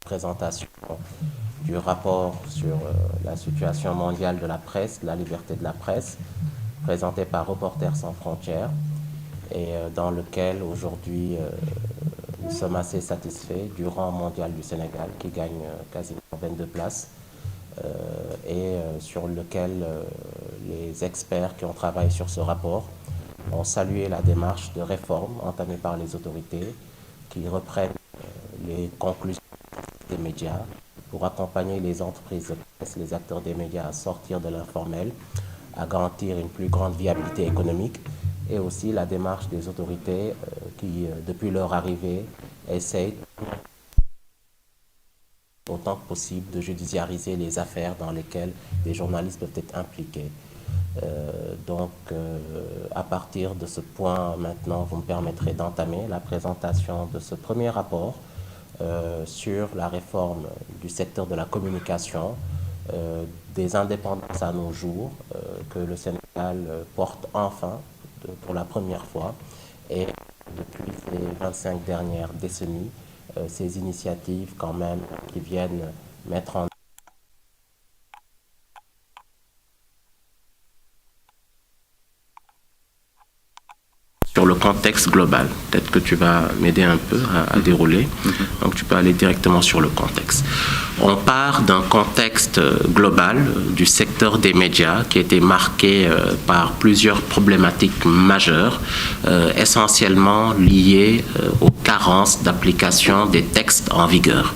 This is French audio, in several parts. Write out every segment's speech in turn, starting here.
présentation du rapport sur la situation mondiale de la presse, la liberté de la presse, présenté par Reporters sans frontières, et dans lequel aujourd'hui nous sommes assez satisfaits du rang mondial du Sénégal qui gagne quasiment 22 places et sur lequel les experts qui ont travaillé sur ce rapport ont salué la démarche de réforme entamée par les autorités qui reprennent les conclusions des médias pour accompagner les entreprises de presse, les acteurs des médias à sortir de l'informel, à garantir une plus grande viabilité économique et aussi la démarche des autorités qui, depuis leur arrivée, essayent autant que possible de judiciariser les affaires dans lesquelles les journalistes peuvent être impliqués. À partir de ce point, maintenant, vous me permettrez d'entamer la présentation de ce premier rapport sur la réforme du secteur de la communication, des indépendances à nos jours, que le Sénégal porte enfin pour la première fois. Et depuis ces 25 dernières décennies, ces initiatives quand même qui viennent mettre en sur le contexte global. Peut-être que tu vas m'aider un peu à dérouler. Donc tu peux aller directement sur le contexte. On part d'un contexte global du secteur des médias qui a été marqué par plusieurs problématiques majeures, essentiellement liées aux carences d'application des textes en vigueur,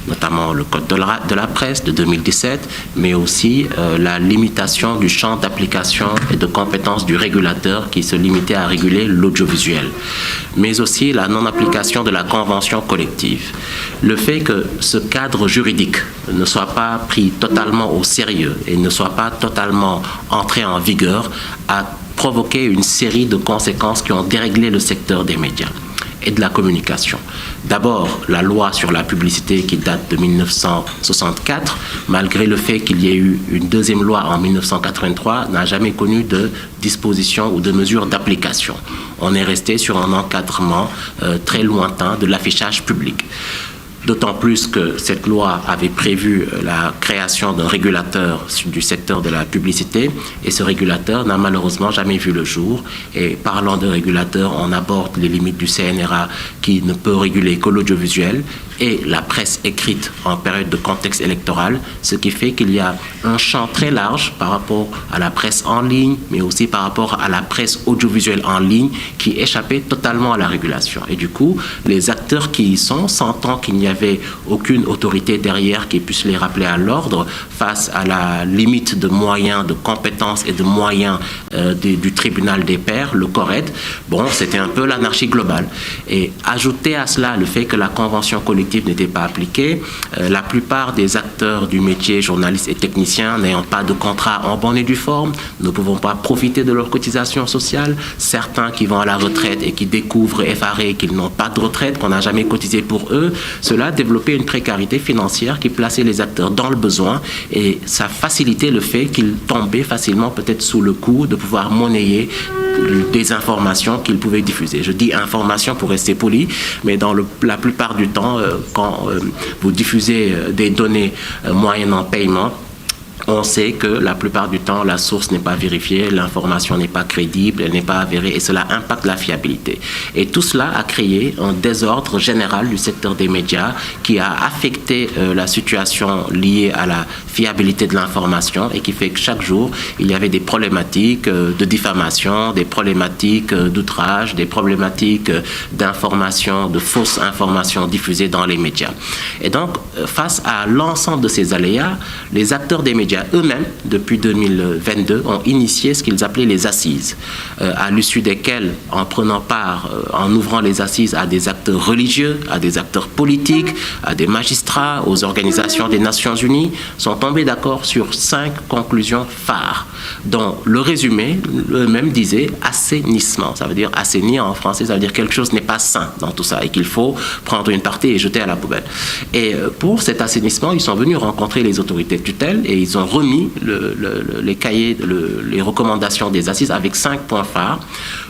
notamment le Code de la presse de 2017, mais aussi la limitation du champ d'application et de compétences du régulateur qui se limitait à réguler l'audiovisuel, mais aussi la non-application de la convention collective. Le fait que ce cadre juridique ne soit pas pris totalement au sérieux et ne soit pas totalement entré en vigueur a provoqué une série de conséquences qui ont déréglé le secteur des médias et de la communication. D'abord, la loi sur la publicité qui date de 1964, malgré le fait qu'il y ait eu une deuxième loi en 1983, n'a jamais connu de dispositions ou de mesures d'application. On est resté sur un encadrement très lointain de l'affichage public. D'autant plus que cette loi avait prévu la création d'un régulateur du secteur de la publicité et ce régulateur n'a malheureusement jamais vu le jour. Et parlant de régulateur, on aborde les limites du CNRA qui ne peut réguler que l'audiovisuel et la presse écrite en période de contexte électoral, ce qui fait qu'il y a un champ très large par rapport à la presse en ligne, mais aussi par rapport à la presse audiovisuelle en ligne qui échappait totalement à la régulation. Et du coup, les acteurs qui y sont, sentant qu'il n'y avait aucune autorité derrière qui puisse les rappeler à l'ordre face à la limite de moyens, de compétences et de moyens du tribunal des pairs, le CORED, bon, c'était un peu l'anarchie globale. Et ajouter à cela le fait que la convention collective n'était pas appliquée, la plupart des acteurs du métier, journalistes et techniciens, n'ayant pas de contrat en bonne et due forme, ne pouvant pas profiter de leur cotisation sociale, certains qui vont à la retraite et qui découvrent effarés qu'ils n'ont pas de retraite, qu'on n'a jamais cotisé pour eux, cela a développé une précarité financière qui plaçait les acteurs dans le besoin et ça facilitait le fait qu'ils tombaient facilement peut-être sous le coup de pouvoir monnayer des informations qu'ils pouvaient diffuser. Je dis informations pour rester poli, mais dans la plupart du temps, quand vous diffusez des données moyennant paiement, on sait que la plupart du temps, la source n'est pas vérifiée, l'information n'est pas crédible, elle n'est pas avérée et cela impacte la fiabilité. Et tout cela a créé un désordre général du secteur des médias qui a affecté la situation liée à la fiabilité de l'information et qui fait que chaque jour, il y avait des problématiques de diffamation, des problématiques d'outrage, des problématiques d'information, de fausses informations diffusées dans les médias. Et donc, face à l'ensemble de ces aléas, les acteurs des médias eux-mêmes, depuis 2022, ont initié ce qu'ils appelaient les assises, à l'issue desquelles, en prenant part, en ouvrant les assises à des acteurs religieux, à des acteurs politiques, à des magistrats, aux organisations des Nations Unies, sont tombés d'accord sur 5 conclusions phares, dont le résumé, eux-mêmes disaient assainissement. Ça veut dire assainir en français, ça veut dire quelque chose n'est pas sain dans tout ça et qu'il faut prendre une partie et jeter à la poubelle. Et pour cet assainissement, ils sont venus rencontrer les autorités de tutelle et ils ont remis les cahiers, les recommandations des assises avec 5 points phares.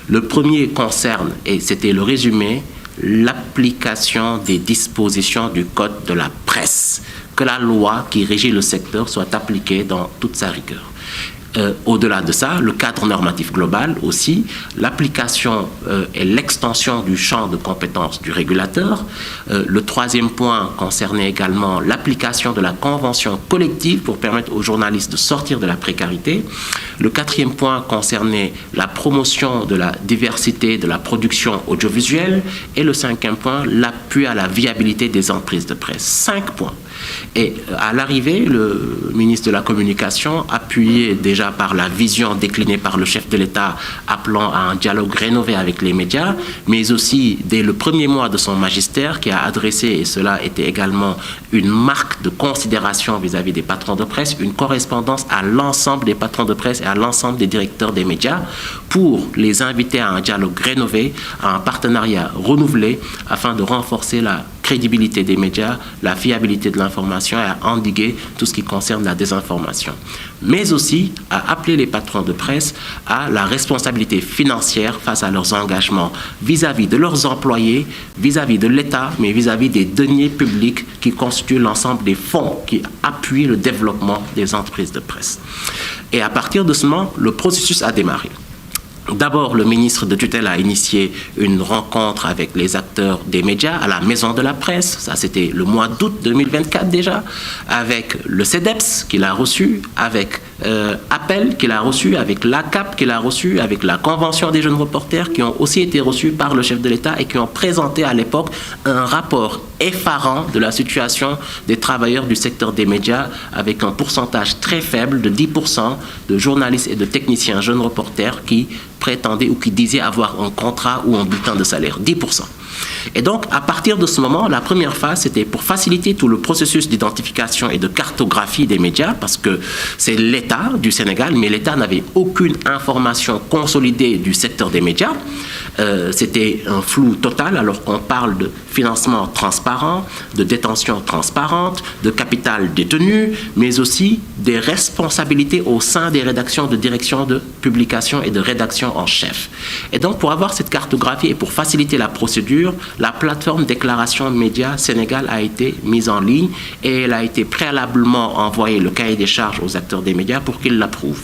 Le premier concerne, et c'était le résumé, l'application des dispositions du Code de la presse, que la loi qui régit le secteur soit appliquée dans toute sa rigueur. Au-delà de ça, le cadre normatif global aussi, l'application et l'extension du champ de compétences du régulateur. Le troisième point concernait également l'application de la convention collective pour permettre aux journalistes de sortir de la précarité. Le quatrième point concernait la promotion de la diversité de la production audiovisuelle. Et le cinquième point, l'appui à la viabilité des entreprises de presse. 5 points. Et à l'arrivée, le ministre de la Communication, appuyé déjà par la vision déclinée par le chef de l'État appelant à un dialogue rénové avec les médias, mais aussi dès le premier mois de son magistère qui a adressé, et cela était également une marque de considération vis-à-vis des patrons de presse, une correspondance à l'ensemble des patrons de presse et à l'ensemble des directeurs des médias pour les inviter à un dialogue rénové, à un partenariat renouvelé afin de renforcer la crédibilité des médias, la fiabilité de l'information et à endiguer tout ce qui concerne la désinformation. Mais aussi à appeler les patrons de presse à la responsabilité financière face à leurs engagements vis-à-vis de leurs employés, vis-à-vis de l'État, mais vis-à-vis des deniers publics qui constituent l'ensemble des fonds qui appuient le développement des entreprises de presse. Et à partir de ce moment, le processus a démarré. D'abord, le ministre de tutelle a initié une rencontre avec les acteurs des médias à la Maison de la Presse, ça c'était le mois d'août 2024 déjà, avec le CEDEPS qu'il a reçu, avec Appel qu'il a reçu, avec l'ACAP qu'il a reçu, avec la Convention des jeunes reporters qui ont aussi été reçus par le chef de l'État et qui ont présenté à l'époque un rapport effarant de la situation des travailleurs du secteur des médias avec un pourcentage très faible de 10% de journalistes et de techniciens jeunes reporters qui prétendaient ou qui disaient avoir un contrat ou un bulletin de salaire, 10%. Et donc, à partir de ce moment, la première phase, c'était pour faciliter tout le processus d'identification et de cartographie des médias, parce que c'est l'État du Sénégal, mais l'État n'avait aucune information consolidée du secteur des médias. C'était un flou total, alors qu'on parle de financement transparent, de détention transparente, de capital détenu, mais aussi des responsabilités au sein des rédactions de direction de publication et de rédaction en chef. Et donc, pour avoir cette cartographie et pour faciliter la procédure, la plateforme Déclaration Média Sénégal a été mise en ligne et elle a été préalablement envoyée le cahier des charges aux acteurs des médias pour qu'ils l'approuvent.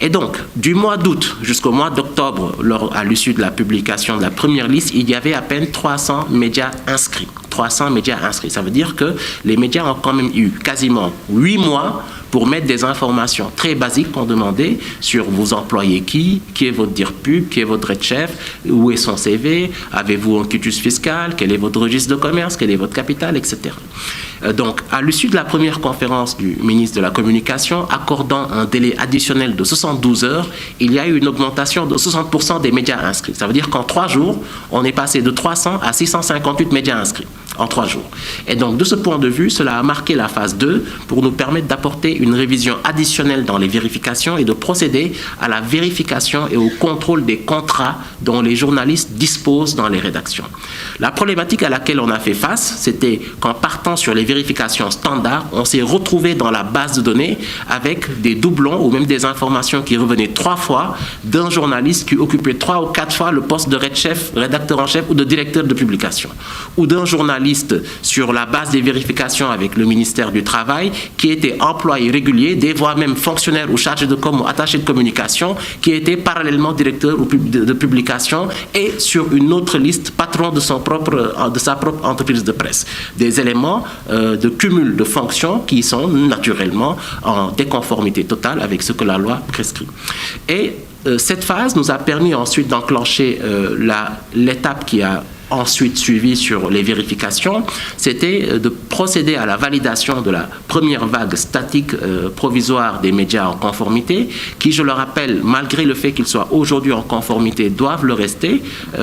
Et donc, du mois d'août jusqu'au mois d'octobre, à l'issue de la publication de la première liste, il y avait à peine 300 médias inscrits. 300 médias inscrits. Ça veut dire que les médias ont quand même eu quasiment 8 mois pour mettre des informations très basiques qu'on demandait sur vos employés qui est votre DIRPUB, qui est votre REDCHEF, où est son CV, avez-vous un quitus fiscal, quel est votre registre de commerce, quel est votre capital, etc. Donc, à l'issue de la première conférence du ministre de la Communication, accordant un délai additionnel de 72 heures, il y a eu une augmentation de 60% des médias inscrits. Ça veut dire qu'en 3 jours, on est passé de 300 à 658 médias inscrits en 3 jours. Et donc, de ce point de vue, cela a marqué la phase 2 pour nous permettre d'apporter une révision additionnelle dans les vérifications et de procéder à la vérification et au contrôle des contrats dont les journalistes disposent dans les rédactions. La problématique à laquelle on a fait face, c'était qu'en partant sur les vérifications standards, on s'est retrouvé dans la base de données avec des doublons ou même des informations qui revenaient 3 fois d'un journaliste qui occupait 3 ou 4 fois le poste de REDCHEF, rédacteur en chef ou de directeur de publication, ou d'un journaliste sur la base des vérifications avec le ministère du Travail qui était employé régulier, des fois même fonctionnaire ou chargé de com ou attaché de communication, qui était parallèlement directeur de publication et sur une autre liste patron de sa propre entreprise de presse. Des éléments de cumul de fonctions qui sont naturellement en déconformité totale avec ce que la loi prescrit. Et cette phase nous a permis ensuite d'enclencher l'étape qui a ensuite suivi sur les vérifications, c'était de procéder à la validation de la première vague statique provisoire des médias en conformité, qui, je le rappelle, malgré le fait qu'ils soient aujourd'hui en conformité, doivent le rester,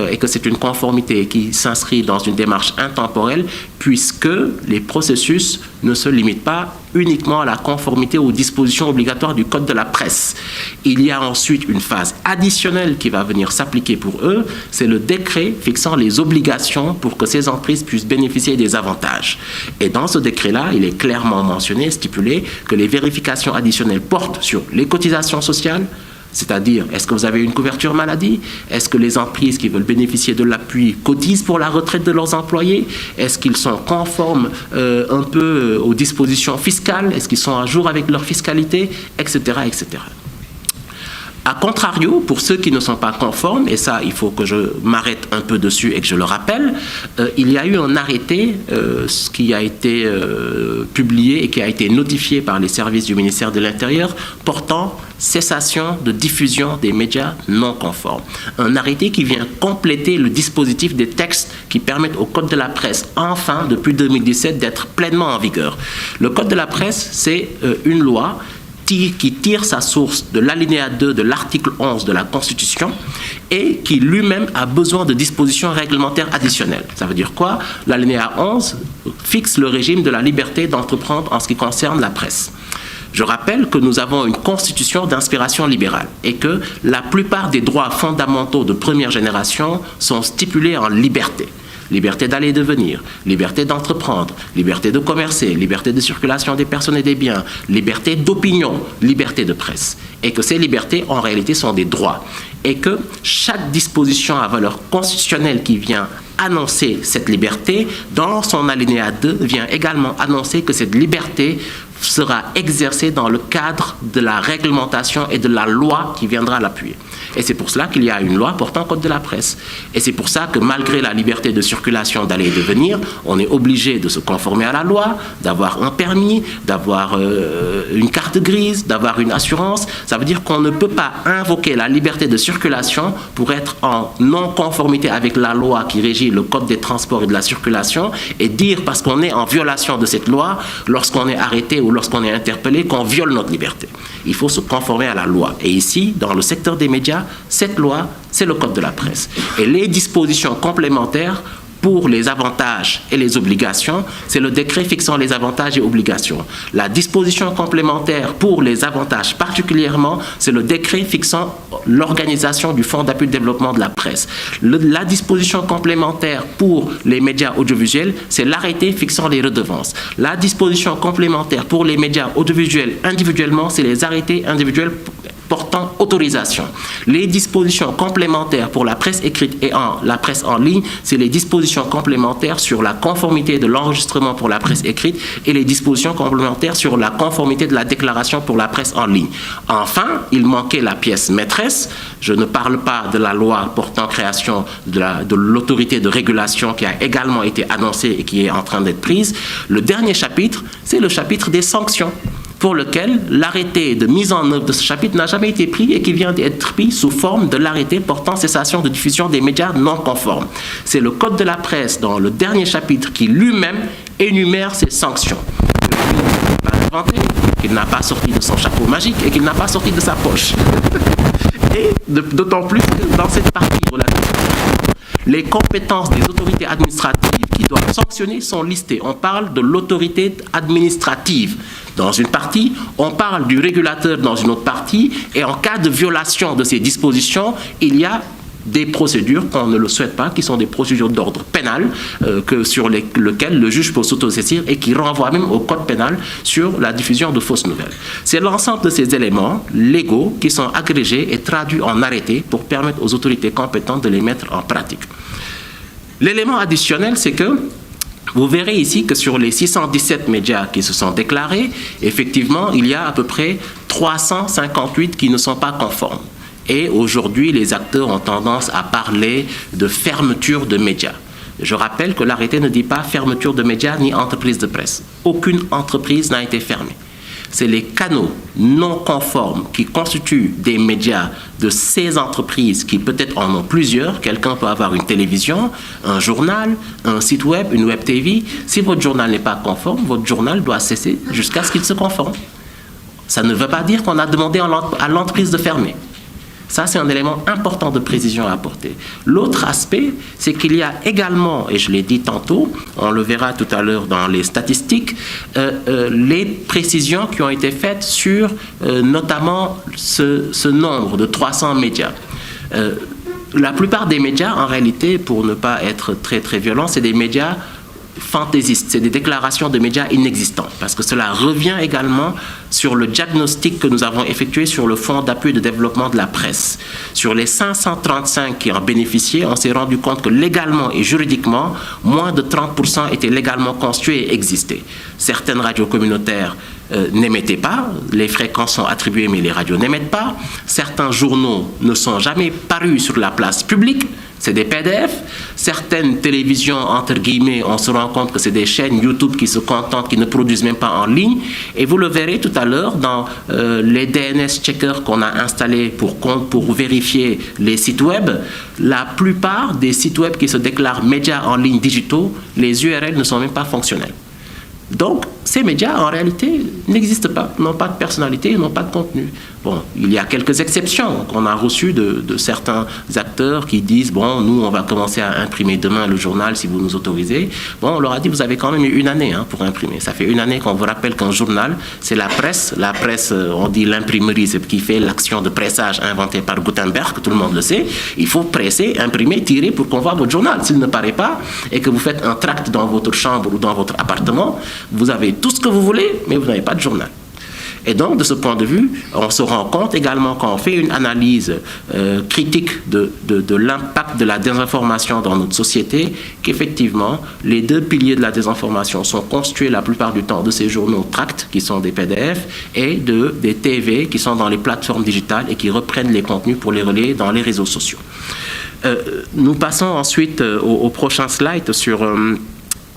et que c'est une conformité qui s'inscrit dans une démarche intemporelle, puisque les processus ne se limitent pas uniquement à la conformité aux dispositions obligatoires du Code de la presse. Il y a ensuite une phase additionnelle qui va venir s'appliquer pour eux, c'est le décret fixant les obligations pour que ces entreprises puissent bénéficier des avantages. Et dans ce décret-là, il est clairement mentionné, stipulé, que les vérifications additionnelles portent sur les cotisations sociales, C'est-à-dire, est-ce que vous avez une couverture maladie? Est-ce que les entreprises qui veulent bénéficier de l'appui cotisent pour la retraite de leurs employés? Est-ce qu'ils sont conformes un peu aux dispositions fiscales? Est-ce qu'ils sont à jour avec leur fiscalité? Etc. etc. A contrario, pour ceux qui ne sont pas conformes, et ça, il faut que je m'arrête un peu dessus et que je le rappelle, il y a eu un arrêté qui a été publié et qui a été notifié par les services du ministère de l'Intérieur portant cessation de diffusion des médias non conformes. Un arrêté qui vient compléter le dispositif des textes qui permettent au Code de la presse, enfin, depuis 2017, d'être pleinement en vigueur. Le Code de la presse, c'est une loi qui tire sa source de l'alinéa 2 de l'article 11 de la Constitution et qui lui-même a besoin de dispositions réglementaires additionnelles. Ça veut dire quoi? L'alinéa 11 fixe le régime de la liberté d'entreprendre en ce qui concerne la presse. Je rappelle que nous avons une constitution d'inspiration libérale et que la plupart des droits fondamentaux de première génération sont stipulés en liberté. Liberté d'aller et de venir, liberté d'entreprendre, liberté de commercer, liberté de circulation des personnes et des biens, liberté d'opinion, liberté de presse. Et que ces libertés, en réalité, sont des droits. Et que chaque disposition à valeur constitutionnelle qui vient annoncer cette liberté, dans son alinéa 2, vient également annoncer que cette liberté sera exercée dans le cadre de la réglementation et de la loi qui viendra l'appuyer. Et c'est pour cela qu'il y a une loi portant code de la presse. Et c'est pour ça que malgré la liberté de circulation d'aller et de venir, on est obligé de se conformer à la loi, d'avoir un permis, d'avoir une carte grise, d'avoir une assurance. Ça veut dire qu'on ne peut pas invoquer la liberté de circulation pour être en non-conformité avec la loi qui régit le code des transports et de la circulation et dire parce qu'on est en violation de cette loi, lorsqu'on est arrêté ou lorsqu'on est interpellé, qu'on viole notre liberté. Il faut se conformer à la loi. Et ici, dans le secteur des médias, cette loi, c'est le code de la presse. Et les dispositions complémentaires pour les avantages et les obligations, c'est le décret fixant les avantages et obligations. La disposition complémentaire pour les avantages particulièrement, c'est le décret fixant l'organisation du Fonds d'appui au développement de la presse. La disposition complémentaire pour les médias audiovisuels, c'est l'arrêté fixant les redevances. La disposition complémentaire pour les médias audiovisuels individuellement, c'est les arrêtés individuels portant autorisation. Les dispositions complémentaires pour la presse écrite et la presse en ligne, c'est les dispositions complémentaires sur la conformité de l'enregistrement pour la presse écrite et les dispositions complémentaires sur la conformité de la déclaration pour la presse en ligne. Enfin, il manquait la pièce maîtresse. Je ne parle pas de la loi portant création de l'autorité de régulation qui a également été annoncée et qui est en train d'être prise. Le dernier chapitre, c'est le chapitre des sanctions, pour lequel l'arrêté de mise en œuvre de ce chapitre n'a jamais été pris et qui vient d'être pris sous forme de l'arrêté portant cessation de diffusion des médias non conformes. C'est le Code de la presse, dans le dernier chapitre, qui lui-même énumère ces sanctions. Il n'a pas inventé, qu'il n'a pas sorti de son chapeau magique et qu'il n'a pas sorti de sa poche. Et d'autant plus que dans cette partie relative, les compétences des autorités administratives qui doivent sanctionner sont listées. On parle de l'autorité administrative dans une partie, on parle du régulateur dans une autre partie, et en cas de violation de ces dispositions, il y a des procédures qu'on ne le souhaite pas, qui sont des procédures d'ordre pénal, sur lesquelles le juge peut s'autosaisir et qui renvoient même au code pénal sur la diffusion de fausses nouvelles. C'est l'ensemble de ces éléments légaux qui sont agrégés et traduits en arrêtés pour permettre aux autorités compétentes de les mettre en pratique. L'élément additionnel, c'est que vous verrez ici que sur les 617 médias qui se sont déclarés, effectivement, il y a à peu près 358 qui ne sont pas conformes. Et aujourd'hui, les acteurs ont tendance à parler de fermeture de médias. Je rappelle que l'arrêté ne dit pas fermeture de médias ni entreprise de presse. Aucune entreprise n'a été fermée. C'est les canaux non conformes qui constituent des médias de ces entreprises qui peut-être en ont plusieurs. Quelqu'un peut avoir une télévision, un journal, un site web, une web TV. Si votre journal n'est pas conforme, votre journal doit cesser jusqu'à ce qu'il se conforme. Ça ne veut pas dire qu'on a demandé à l'entreprise de fermer. Ça, c'est un élément important de précision à apporter. L'autre aspect, c'est qu'il y a également, et je l'ai dit tantôt, on le verra tout à l'heure dans les statistiques, les précisions qui ont été faites sur notamment ce nombre de 300 médias. La plupart des médias, en réalité, pour ne pas être très très violents, c'est des médias fantaisistes, c'est des déclarations de médias inexistants, parce que cela revient également sur le diagnostic que nous avons effectué sur le Fonds d'appui de développement de la presse. Sur les 535 qui en bénéficiaient, on s'est rendu compte que légalement et juridiquement, moins de 30% étaient légalement constitués et existaient. Certaines radios communautaires n'émettaient pas, les fréquences sont attribuées mais les radios n'émettent pas. Certains journaux ne sont jamais parus sur la place publique, c'est des PDF. Certaines télévisions, entre guillemets, on se rend compte que c'est des chaînes YouTube qui se contentent, qui ne produisent même pas en ligne. Et vous le verrez tout à l'heure dans les DNS checkers qu'on a installés pour vérifier les sites web. La plupart des sites web qui se déclarent médias en ligne digitaux, les URL ne sont même pas fonctionnels. Donc, ces médias, en réalité, n'existent pas, n'ont pas de personnalité, n'ont pas de contenu. Bon, il y a quelques exceptions qu'on a reçues de certains acteurs qui disent « Bon, nous, on va commencer à imprimer demain le journal si vous nous autorisez. » Bon, on leur a dit « Vous avez quand même eu une année pour imprimer. » Ça fait une année qu'on vous rappelle qu'un journal, c'est la presse. La presse, on dit l'imprimerie, c'est ce qui fait l'action de pressage inventée par Gutenberg, tout le monde le sait. Il faut presser, imprimer, tirer pour qu'on voit votre journal. S'il ne paraît pas et que vous faites un tract dans votre chambre ou dans votre appartement, vous avez tout ce que vous voulez, mais vous n'avez pas de journal. Et donc, de ce point de vue, on se rend compte également quand on fait une analyse critique de l'impact de la désinformation dans notre société, qu'effectivement, les deux piliers de la désinformation sont constitués la plupart du temps de ces journaux tracts, qui sont des PDF, et des TV qui sont dans les plateformes digitales et qui reprennent les contenus pour les relayer dans les réseaux sociaux. Nous passons ensuite au prochain slide sur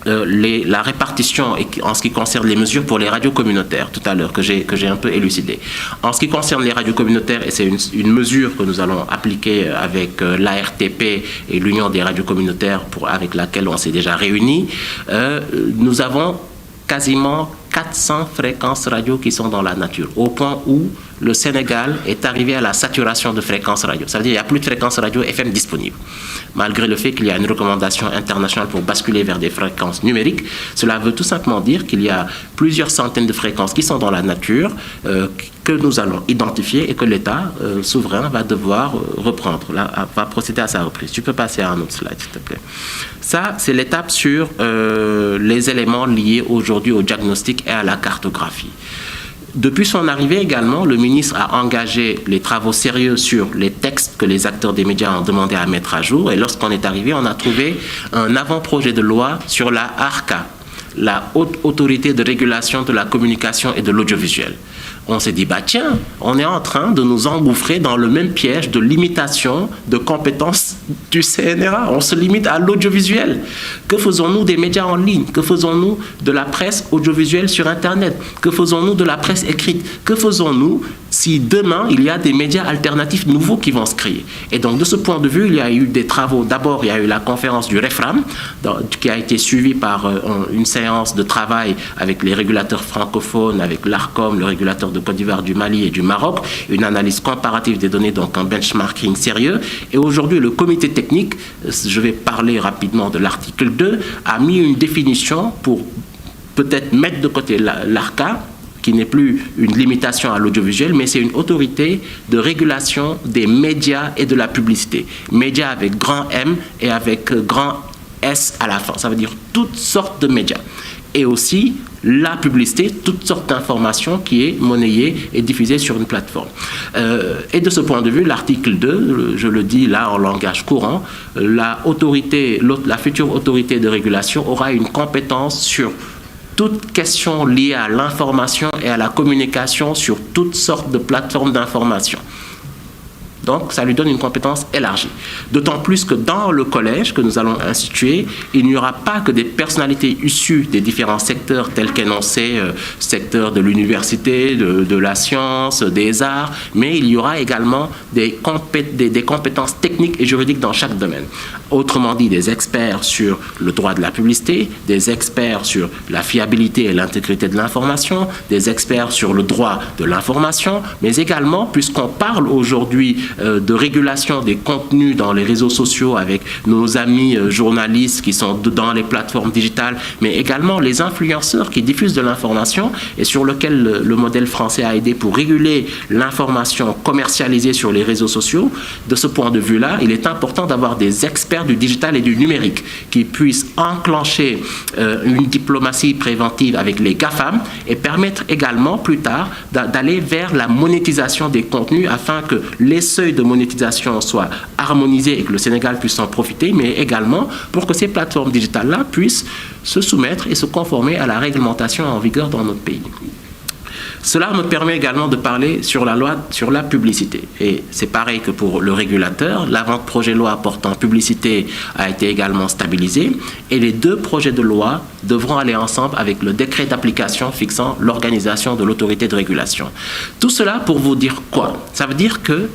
la répartition en ce qui concerne les mesures pour les radios communautaires tout à l'heure que j'ai un peu élucidé. En ce qui concerne les radios communautaires, et c'est une mesure que nous allons appliquer avec l'ARTP et l'Union des radios communautaires avec laquelle on s'est déjà réunis, nous avons quasiment 400 fréquences radio qui sont dans la nature, au point où le Sénégal est arrivé à la saturation de fréquences radio. Ça veut dire qu'il n'y a plus de fréquences radio FM disponibles. Malgré le fait qu'il y a une recommandation internationale pour basculer vers des fréquences numériques, cela veut tout simplement dire qu'il y a plusieurs centaines de fréquences qui sont dans la nature, que nous allons identifier et que l'État souverain va devoir reprendre, va procéder à sa reprise. Tu peux passer à un autre slide, s'il te plaît. Ça, c'est l'étape sur les éléments liés aujourd'hui au diagnostic et à la cartographie. Depuis son arrivée également, le ministre a engagé les travaux sérieux sur les textes que les acteurs des médias ont demandé à mettre à jour. Et lorsqu'on est arrivé, on a trouvé un avant-projet de loi sur la ARCA, la Haute Autorité de Régulation de la Communication et de l'Audiovisuel. On s'est dit, bah tiens, on est en train de nous engouffrer dans le même piège de limitation de compétences du CNRA. On se limite à l'audiovisuel. Que faisons-nous des médias en ligne? Que faisons-nous de la presse audiovisuelle sur Internet? Que faisons-nous de la presse écrite? Que faisons-nous si demain, il y a des médias alternatifs nouveaux qui vont se créer? Et donc, de ce point de vue, il y a eu des travaux. D'abord, il y a eu la conférence du REFRAM, qui a été suivie par une séance de travail avec les régulateurs francophones, avec l'ARCOM, le régulateur de Côte d'Ivoire, du Mali et du Maroc, une analyse comparative des données, donc un benchmarking sérieux. Et aujourd'hui, le comité technique, je vais parler rapidement de l'article 2, a mis une définition pour peut-être mettre de côté l'ARCA, qui n'est plus une limitation à l'audiovisuel, mais c'est une autorité de régulation des médias et de la publicité. Médias avec grand M et avec grand S à la fin. Ça veut dire toutes sortes de médias. Et aussi la publicité, toutes sortes d'informations qui est monnayée et diffusée sur une plateforme. Et de ce point de vue, l'article 2, je le dis là en langage courant, la future autorité de régulation aura une compétence sur toute question liée à l'information et à la communication sur toutes sortes de plateformes d'information. Donc, ça lui donne une compétence élargie. D'autant plus que dans le collège que nous allons instituer, il n'y aura pas que des personnalités issues des différents secteurs tels qu'énoncés, secteur de l'université, de la science, des arts, mais il y aura également des compétences techniques et juridiques dans chaque domaine. Autrement dit, des experts sur le droit de la publicité, des experts sur la fiabilité et l'intégrité de l'information, des experts sur le droit de l'information, mais également, puisqu'on parle aujourd'hui de régulation des contenus dans les réseaux sociaux avec nos amis journalistes qui sont dans les plateformes digitales, mais également les influenceurs qui diffusent de l'information et sur lequel le modèle français a aidé pour réguler l'information commercialisée sur les réseaux sociaux. De ce point de vue-là, il est important d'avoir des experts l'ère du digital et du numérique, qui puisse enclencher une diplomatie préventive avec les GAFAM et permettre également plus tard d'aller vers la monétisation des contenus afin que les seuils de monétisation soient harmonisés et que le Sénégal puisse en profiter, mais également pour que ces plateformes digitales-là puissent se soumettre et se conformer à la réglementation en vigueur dans notre pays. Cela me permet également de parler sur la loi sur la publicité. Et c'est pareil que pour le régulateur, l'avant-projet de loi portant publicité a été également stabilisé et les deux projets de loi devront aller ensemble avec le décret d'application fixant l'organisation de l'autorité de régulation. Tout cela pour vous dire quoi? Ça veut dire que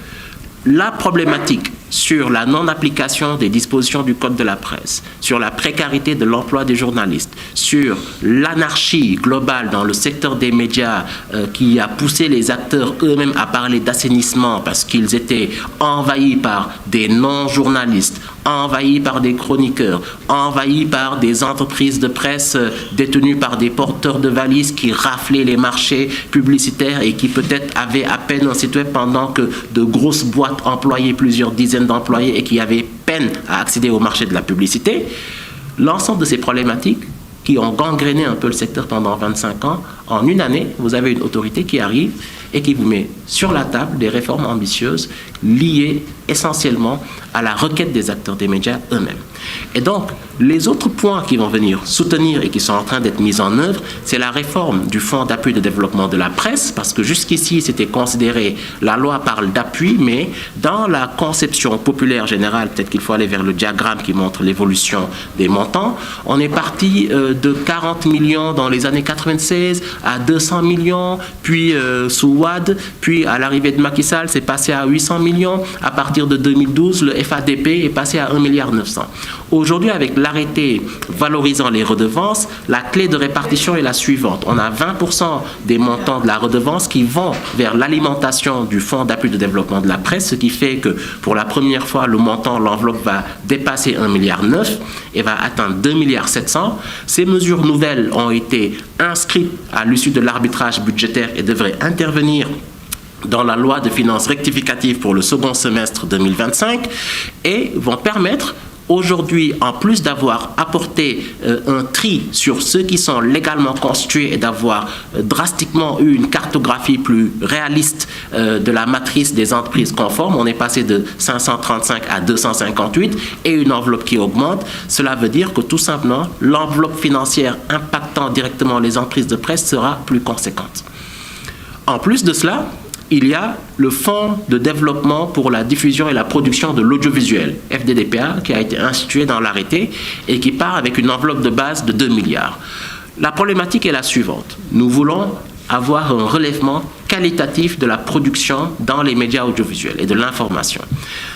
la problématique sur la non-application des dispositions du Code de la presse, sur la précarité de l'emploi des journalistes, sur l'anarchie globale dans le secteur des médias qui a poussé les acteurs eux-mêmes à parler d'assainissement parce qu'ils étaient envahis par des non-journalistes, envahis par des chroniqueurs, envahis par des entreprises de presse détenues par des porteurs de valises qui raflaient les marchés publicitaires et qui peut-être avaient à peine un site web pendant que de grosses boîtes employaient plusieurs dizaines d'employés et qui avaient peine à accéder au marché de la publicité. L'ensemble de ces problématiques qui ont gangréné un peu le secteur pendant 25 ans, en une année, vous avez une autorité qui arrive et qui vous met sur la table des réformes ambitieuses liées essentiellement à la requête des acteurs des médias eux-mêmes. Et donc, les autres points qui vont venir soutenir et qui sont en train d'être mis en œuvre, c'est la réforme du Fonds d'appui de développement de la presse, parce que jusqu'ici, c'était considéré, la loi parle d'appui, mais dans la conception populaire générale, peut-être qu'il faut aller vers le diagramme qui montre l'évolution des montants, on est parti de 40 millions dans les années 96 à 200 millions, puis sous Wade, puis à l'arrivée de Macky Sall, c'est passé à 800 millions. À partir de 2012, le FADP est passé à 1,9 milliard. Aujourd'hui, avec l'arrêté valorisant les redevances, la clé de répartition est la suivante. On a 20% des montants de la redevance qui vont vers l'alimentation du Fonds d'appui de développement de la presse, ce qui fait que pour la première fois, le montant, l'enveloppe va dépasser 1,9 milliard et va atteindre 2,7 milliards. Ces mesures nouvelles ont été inscrites à l'issue de l'arbitrage budgétaire et devraient intervenir dans la loi de finances rectificative pour le second semestre 2025 et vont permettre aujourd'hui, en plus d'avoir apporté un tri sur ceux qui sont légalement constitués et d'avoir drastiquement eu une cartographie plus réaliste de la matrice des entreprises conformes, on est passé de 535 à 258 et une enveloppe qui augmente. Cela veut dire que tout simplement, l'enveloppe financière impactant directement les entreprises de presse sera plus conséquente. En plus de cela, il y a le Fonds de développement pour la diffusion et la production de l'audiovisuel, FDDPA, qui a été institué dans l'arrêté et qui part avec une enveloppe de base de 2 milliards. La problématique est la suivante. Nous voulons avoir un relèvement qualitatif de la production dans les médias audiovisuels et de l'information.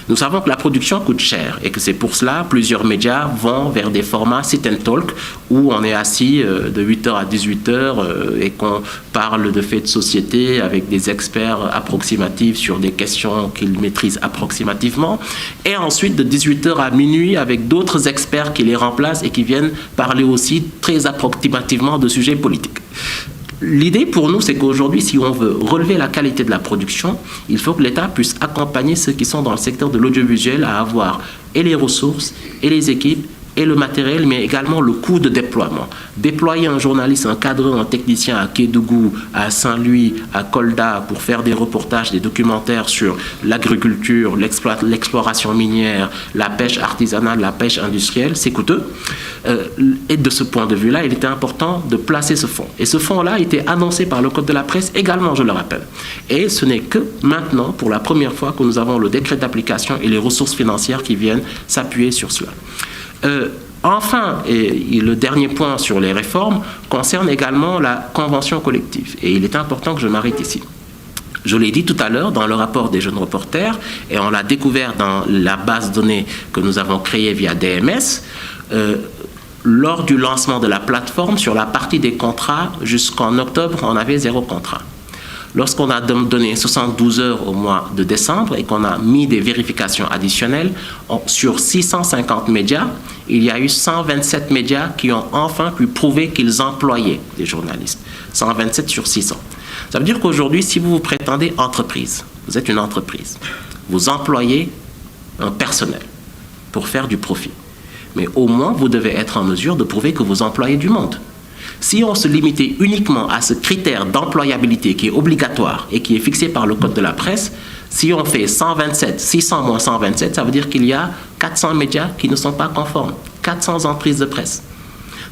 Nous savons que la production coûte cher et que c'est pour cela plusieurs médias vont vers des formats sit and talk où on est assis de 8h à 18h et qu'on parle de faits de société avec des experts approximatifs sur des questions qu'ils maîtrisent approximativement et ensuite de 18h à minuit avec d'autres experts qui les remplacent et qui viennent parler aussi très approximativement de sujets politiques. L'idée pour nous, c'est qu'aujourd'hui, si on veut relever la qualité de la production, il faut que l'État puisse accompagner ceux qui sont dans le secteur de l'audiovisuel à avoir et les ressources, et les équipes, et le matériel, mais également le coût de déploiement. Déployer un journaliste, un cadreur, un technicien à Kédougou, à Saint-Louis, à Kolda pour faire des reportages, des documentaires sur l'agriculture, l'exploration minière, la pêche artisanale, la pêche industrielle, c'est coûteux. Et de ce point de vue-là, il était important de placer ce fonds. Et ce fonds-là a été annoncé par le Code de la presse également, je le rappelle. Et ce n'est que maintenant, pour la première fois, que nous avons le décret d'application et les ressources financières qui viennent s'appuyer sur cela. Enfin, et le dernier point sur les réformes concerne également la convention collective. Et il est important que je m'arrête ici. Je l'ai dit tout à l'heure dans le rapport des jeunes reporters, et on l'a découvert dans la base de données que nous avons créée via DMS, lors du lancement de la plateforme, sur la partie des contrats, jusqu'en octobre, on avait 0 contrat. Lorsqu'on a donné 72 heures au mois de décembre et qu'on a mis des vérifications additionnelles, sur 650 médias, il y a eu 127 médias qui ont enfin pu prouver qu'ils employaient des journalistes. 127 sur 600. Ça veut dire qu'aujourd'hui, si vous vous prétendez entreprise, vous êtes une entreprise, vous employez un personnel. pour faire du profit. Mais au moins, vous devez être en mesure de prouver que vous employez du monde. Si on se limitait uniquement à ce critère d'employabilité qui est obligatoire et qui est fixé par le Code de la presse, si on fait 127, 600 moins 127, ça veut dire qu'il y a 400 médias qui ne sont pas conformes, 400 entreprises de presse.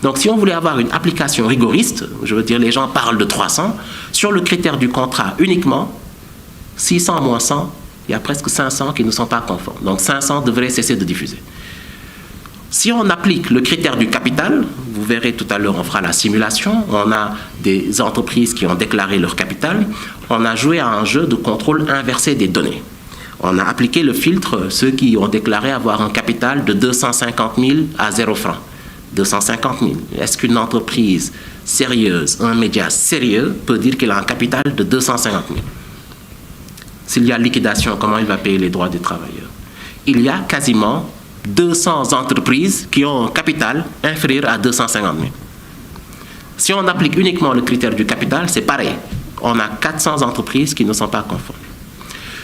Donc si on voulait avoir une application rigoriste, je veux dire les gens parlent de 300, sur le critère du contrat uniquement, 600 moins 100, il y a presque 500 qui ne sont pas conformes. Donc 500 devraient cesser de diffuser. Si on applique le critère du capital, vous verrez tout à l'heure, on fera la simulation, on a des entreprises qui ont déclaré leur capital, on a joué à un jeu de contrôle inversé des données. On a appliqué le filtre, ceux qui ont déclaré avoir un capital de 250 000 à 0 francs. 250 000. Est-ce qu'une entreprise sérieuse, un média sérieux, peut dire qu'il a un capital de 250 000? S'il y a liquidation, comment il va payer les droits des travailleurs? Il y a quasiment 200 entreprises qui ont un capital inférieur à 250 000. Si on applique uniquement le critère du capital, c'est pareil. On a 400 entreprises qui ne sont pas conformes.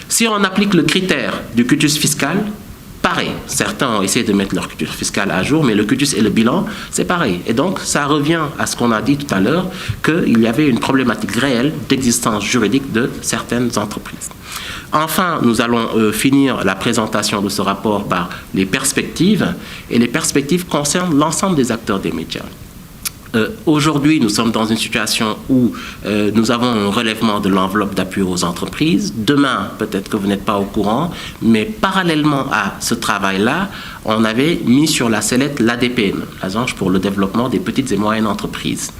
Si on applique le critère du quitus fiscal, pareil. Certains ont essayé de mettre leur quitus fiscal à jour, mais le quitus et le bilan, c'est pareil. Et donc, ça revient à ce qu'on a dit tout à l'heure, qu'il y avait une problématique réelle d'existence juridique de certaines entreprises. Enfin, nous allons finir la présentation de ce rapport par les perspectives, et les perspectives concernent l'ensemble des acteurs des médias. Aujourd'hui, nous sommes dans une situation où nous avons un relèvement de l'enveloppe d'appui aux entreprises. Demain, peut-être que vous n'êtes pas au courant, mais parallèlement à ce travail-là, on avait mis sur la sellette l'ADPM, l'Agence pour le développement des petites et moyennes entreprises,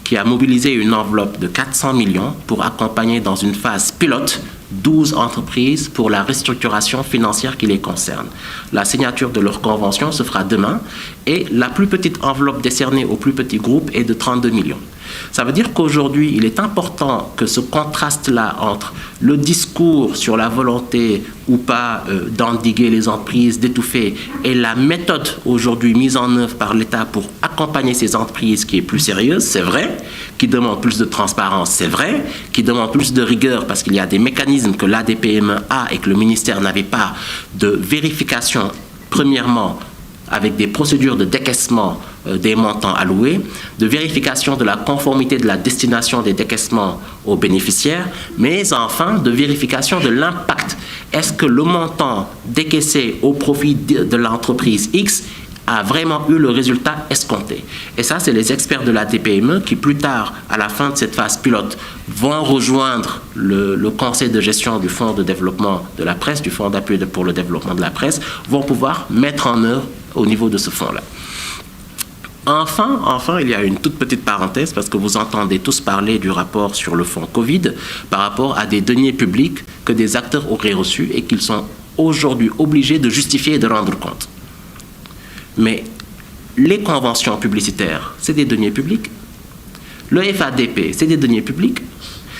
qui a mobilisé une enveloppe de 400 millions pour accompagner dans une phase pilote 12 entreprises pour la restructuration financière qui les concerne. La signature de leur convention se fera demain et la plus petite enveloppe décernée au plus petit groupe est de 32 millions. Ça veut dire qu'aujourd'hui, il est important que ce contraste-là entre le discours sur la volonté ou pas d'endiguer les entreprises, d'étouffer, et la méthode aujourd'hui mise en œuvre par l'État pour accompagner ces entreprises qui est plus sérieuse, c'est vrai, qui demande plus de transparence, c'est vrai, qui demande plus de rigueur parce qu'il y a des mécanismes que l'ADPME a et que le ministère n'avait pas de vérification, premièrement, avec des procédures de décaissement des montants alloués, de vérification de la conformité de la destination des décaissements aux bénéficiaires, mais enfin de vérification de l'impact. Est-ce que le montant décaissé au profit de l'entreprise X a vraiment eu le résultat escompté? Et ça, c'est les experts de la DPME qui, plus tard, à la fin de cette phase pilote, vont rejoindre le conseil de gestion du Fonds de développement de la presse, du Fonds d'appui pour le développement de la presse, vont pouvoir mettre en œuvre au niveau de ce fonds-là. Enfin, il y a une toute petite parenthèse, parce que vous entendez tous parler du rapport sur le fonds Covid par rapport à des deniers publics que des acteurs auraient reçus et qu'ils sont aujourd'hui obligés de justifier et de rendre compte. Mais les conventions publicitaires, c'est des deniers publics. Le FADP, c'est des deniers publics.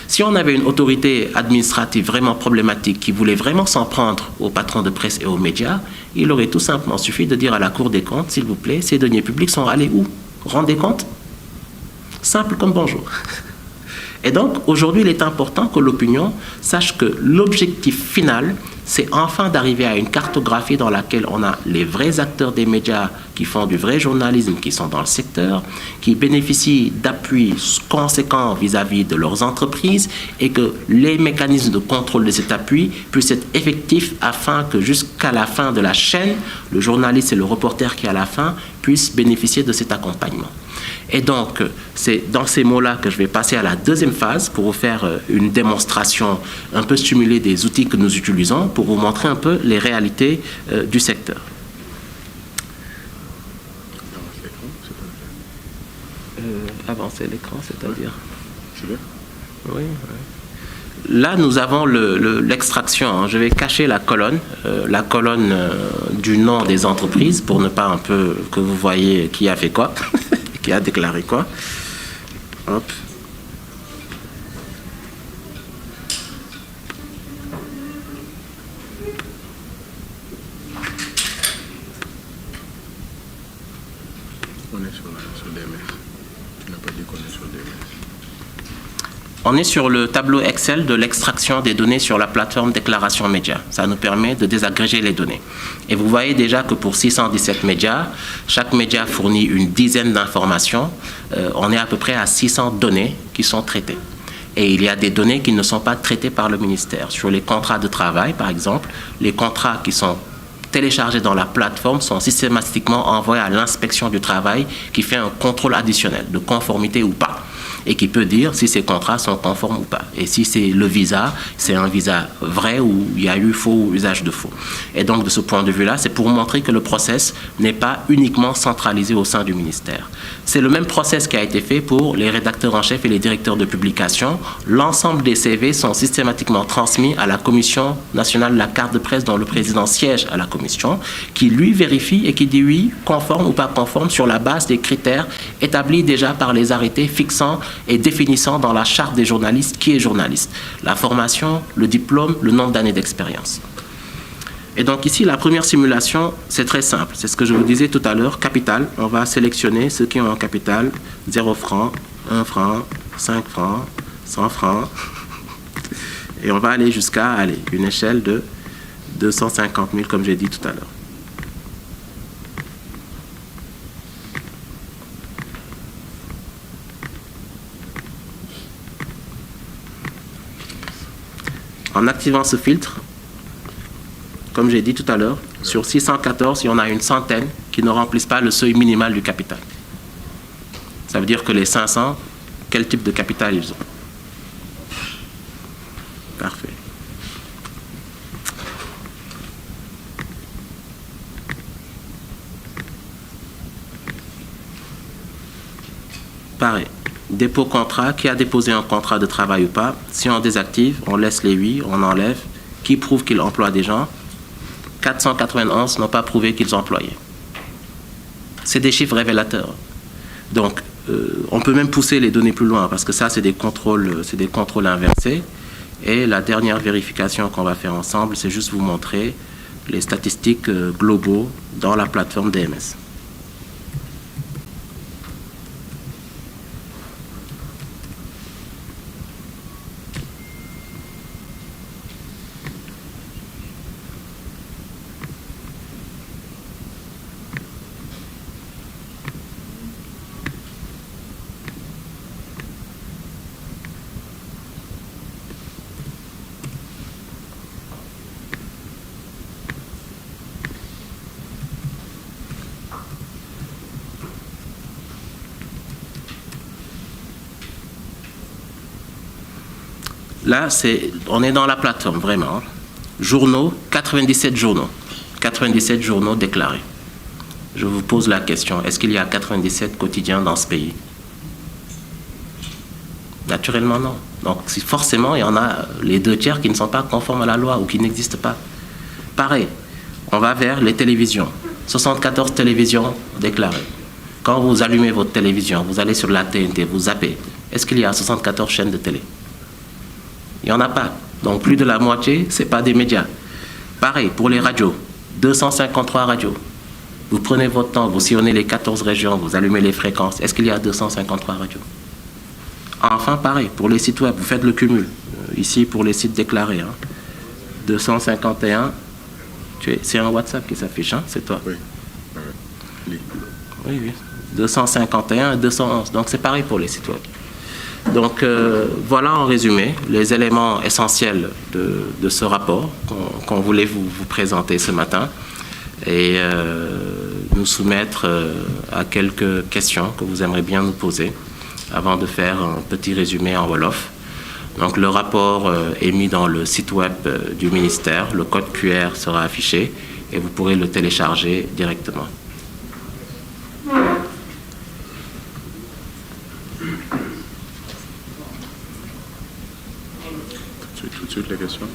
Si on avait une autorité administrative vraiment problématique qui voulait vraiment s'en prendre aux patrons de presse et aux médias, il aurait tout simplement suffi de dire à la Cour des comptes, s'il vous plaît, ces deniers publics sont allés où? Rendez compte? Simple comme bonjour. Et donc, aujourd'hui, il est important que l'opinion sache que l'objectif final, c'est enfin d'arriver à une cartographie dans laquelle on a les vrais acteurs des médias qui font du vrai journalisme, qui sont dans le secteur, qui bénéficient d'appuis conséquents vis-à-vis de leurs entreprises et que les mécanismes de contrôle de cet appui puissent être effectifs afin que jusqu'à la fin de la chaîne, le journaliste et le reporter qui est à la fin puissent bénéficier de cet accompagnement. Et donc, c'est dans ces mots-là que je vais passer à la deuxième phase pour vous faire une démonstration un peu stimulée des outils que nous utilisons pour vous montrer un peu les réalités du secteur. Avancer l'écran, c'est-à-dire? Oui. Là, nous avons l'extraction. Je vais cacher la colonne du nom des entreprises pour ne pas un peu que vous voyez qui a fait quoi. Qui a déclaré quoi. Hop. On est sur DMS. Tu n'as pas dit qu'on est sur DMS. On est sur le tableau Excel de l'extraction des données sur la plateforme Déclaration Média. Ça nous permet de désagréger les données. Et vous voyez déjà que pour 617 médias, chaque média fournit une dizaine d'informations. On est à peu près à 600 données qui sont traitées. Et il y a des données qui ne sont pas traitées par le ministère. Sur les contrats de travail, par exemple, les contrats qui sont téléchargés dans la plateforme sont systématiquement envoyés à l'inspection du travail qui fait un contrôle additionnel de conformité ou pas, et qui peut dire si ces contrats sont conformes ou pas. Et si c'est le visa, c'est un visa vrai ou il y a eu faux ou usage de faux. Et donc, de ce point de vue-là, c'est pour montrer que le process n'est pas uniquement centralisé au sein du ministère. C'est le même process qui a été fait pour les rédacteurs en chef et les directeurs de publication. L'ensemble des CV sont systématiquement transmis à la Commission nationale de la carte de presse dont le président siège à la commission, qui lui vérifie et qui dit oui, conforme ou pas conforme sur la base des critères établis déjà par les arrêtés fixant et définissant dans la charte des journalistes qui est journaliste. La formation, le diplôme, le nombre d'années d'expérience. Et donc ici, la première simulation, c'est très simple. C'est ce que je vous disais tout à l'heure, capital. On va sélectionner ceux qui ont un capital, 0 francs, 1 franc, 5 francs, 100 francs. Et on va aller jusqu'à une échelle de 250 000, comme j'ai dit tout à l'heure. En activant ce filtre, comme j'ai dit tout à l'heure, sur 614, il y en a une centaine qui ne remplissent pas le seuil minimal du capital. Ça veut dire que les 500, quel type de capital ils ont? Parfait. Pareil. Dépôt contrat, qui a déposé un contrat de travail ou pas. Si on désactive, on laisse les 8, on enlève. Qui prouve qu'il emploie des gens? 491 n'ont pas prouvé qu'ils employaient. C'est des chiffres révélateurs. Donc, on peut même pousser les données plus loin, parce que ça, c'est des contrôles inversés. Et la dernière vérification qu'on va faire ensemble, c'est juste vous montrer les statistiques globaux dans la plateforme DMS. Là, on est dans la plateforme, vraiment. Journaux, 97 journaux. 97 journaux déclarés. Je vous pose la question, est-ce qu'il y a 97 quotidiens dans ce pays? Naturellement, non. Donc, forcément, il y en a les 2/3 qui ne sont pas conformes à la loi ou qui n'existent pas. Pareil, on va vers les télévisions. 74 télévisions déclarées. Quand vous allumez votre télévision, vous allez sur la TNT, vous zappez. Est-ce qu'il y a 74 chaînes de télé? Il n'y en a pas. Donc plus de la moitié, ce n'est pas des médias. Pareil pour les radios. 253 radios. Vous prenez votre temps, vous sillonnez les 14 régions, vous allumez les fréquences. Est-ce qu'il y a 253 radios? Enfin, pareil, pour les sites web, vous faites le cumul. Ici, pour les sites déclarés. 251. C'est un WhatsApp qui s'affiche, hein? C'est toi? Oui. Oui. 251 et 211. Donc c'est pareil pour les sites web. Donc voilà en résumé les éléments essentiels de ce rapport qu'on voulait vous présenter ce matin et nous soumettre à quelques questions que vous aimeriez bien nous poser avant de faire un petit résumé en Wolof. Donc le rapport est mis dans le site web du ministère, le code QR sera affiché et vous pourrez le télécharger directement. Tout de suite les questions.